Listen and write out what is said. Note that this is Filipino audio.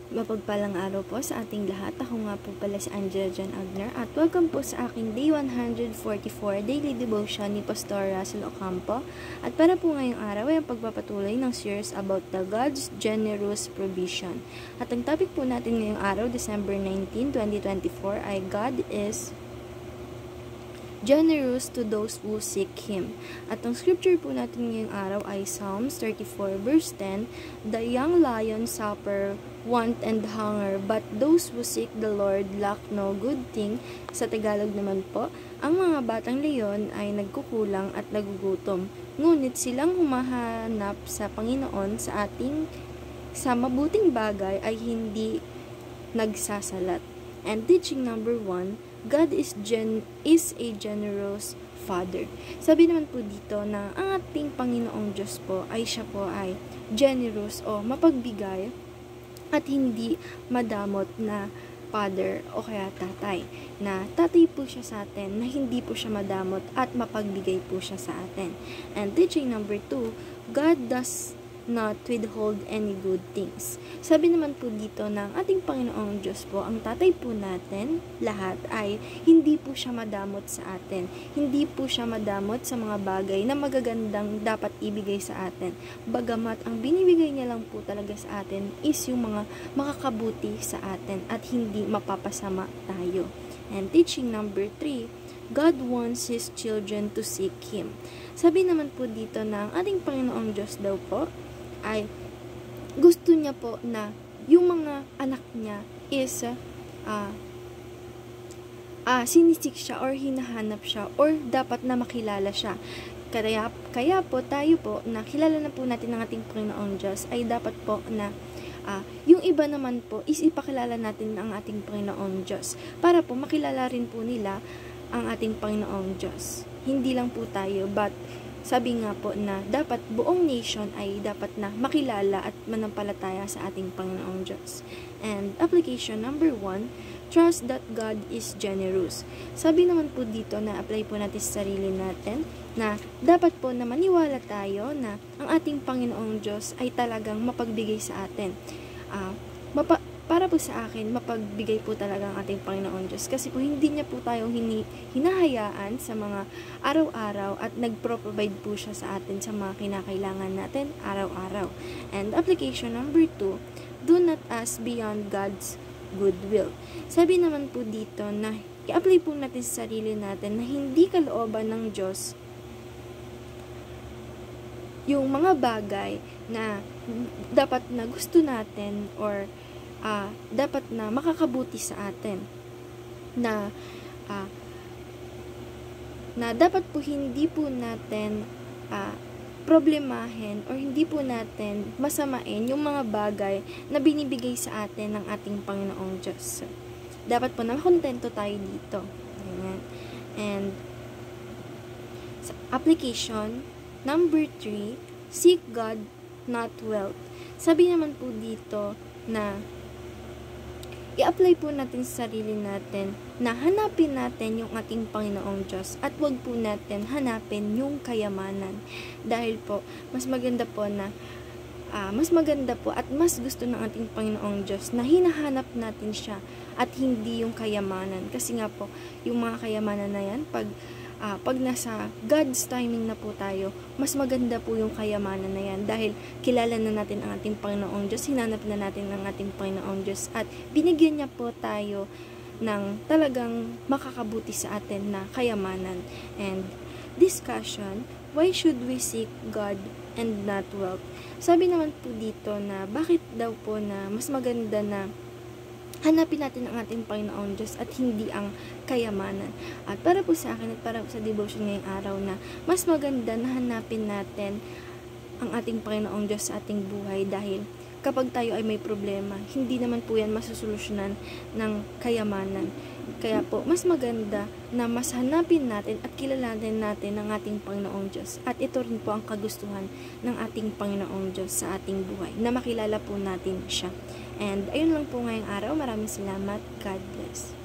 Mapagpalang araw po sa ating lahat. Ako nga po pala si Angela Jan Agner at welcome po sa aking Day 144 Daily Devotion ni Pastor Russell Ocampo. At para po ngayong araw ay ang pagpapatuloy ng series about the God's generous provision. At ang topic po natin ngayong araw, December 19, 2024 ay God is generous to those who seek Him. At ang scripture po natin ngayong araw ay Psalms 34 verse 10, The young lion suffer want and hunger, but those who seek the Lord lack no good thing. Sa Tagalog naman po, ang mga batang leon ay nagkukulang at nagugutom. Ngunit silang humahanap sa Panginoon sa mabuting bagay ay hindi nagsasalat. And teaching number 1, God is a generous Father. Sabi naman po dito na ang ating Panginoong Diyos po ay siya po ay generous o mapagbigay at hindi madamot na father o kaya tatay. Na tatay po siya sa atin na hindi po siya madamot at mapagbigay po siya sa atin. And teaching number 2, God does not withhold any good things. Sabi naman po dito ng ating Panginoong Diyos po, ang tatay po natin, lahat ay hindi po siya madamot sa atin. Hindi po siya madamot sa mga bagay na magagandang dapat ibigay sa atin. Bagamat ang binibigay niya lang po talaga sa atin is yung mga makakabuti sa atin at hindi mapapasama tayo. And teaching number 3, God wants His children to seek Him. Sabi naman po dito na ang ating Panginoong Diyos daw po ay gusto niya po na yung mga anak niya is sinisik siya or hinahanap siya or dapat na makilala siya. Kaya po tayo po na kilala na po natin ng ating Panginoong Diyos ay dapat po na yung iba naman po is ipakilala natin ang ating Panginoong Diyos para po makilala rin po nila ang ating Panginoong Diyos. Hindi lang po tayo, but sabi nga po na dapat buong nation ay dapat na makilala at manampalataya sa ating Panginoong Diyos. And application number 1, trust that God is generous. Sabi naman po dito na apply po natin sa sarili natin na dapat po na maniwala tayo na ang ating Panginoong Diyos ay talagang mapagbigay sa atin. Para po sa akin, mapagbigay po talaga ang ating Panginoon Diyos. Kasi po hindi niya po tayong hinahayaan sa mga araw-araw at nagpro-provide po siya sa atin sa mga kinakailangan natin araw-araw. And application number 2, do not ask beyond God's goodwill. Sabi naman po dito na i-apply po natin sa sarili natin na hindi kalooban ng Diyos yung mga bagay na dapat na gusto natin or dapat na makakabuti sa atin na dapat po hindi po natin problemahin or hindi po natin masamain yung mga bagay na binibigay sa atin ng ating Panginoong Diyos. Dapat po na makontento tayo dito. Ayan. And application number 3, seek God not wealth. Sabi naman po dito na i-apply po natin sa sarili natin na hanapin natin yung ating Panginoong Diyos at wag po natin hanapin yung kayamanan. Dahil po, mas maganda po at mas gusto ng ating Panginoong Diyos na hinahanap natin siya at hindi yung kayamanan. Kasi nga po, yung mga kayamanan na yan, pag nasa God's timing na po tayo, mas maganda po yung kayamanan na yan dahil kilala na natin ang ating Panginoong Diyos, hinanap na natin ang ating Panginoong Diyos at binigyan niya po tayo ng talagang makakabuti sa atin na kayamanan. And discussion, why should we seek God and not wealth? Sabi naman po dito na bakit daw po na mas maganda na hanapin natin ang ating Panginoong Diyos at hindi ang kayamanan. At para po sa akin at para po sa devotion ngayong araw na mas maganda na hanapin natin ang ating Panginoong Diyos sa ating buhay dahil kapag tayo ay may problema, hindi naman po yan masusolusyonan ng kayamanan. Kaya po, mas maganda na mas hanapin natin at kilalanin natin ang ating Panginoong Diyos. At ito rin po ang kagustuhan ng ating Panginoong Diyos sa ating buhay, na makilala po natin siya. And ayun lang po ngayong araw. Maraming salamat. God bless.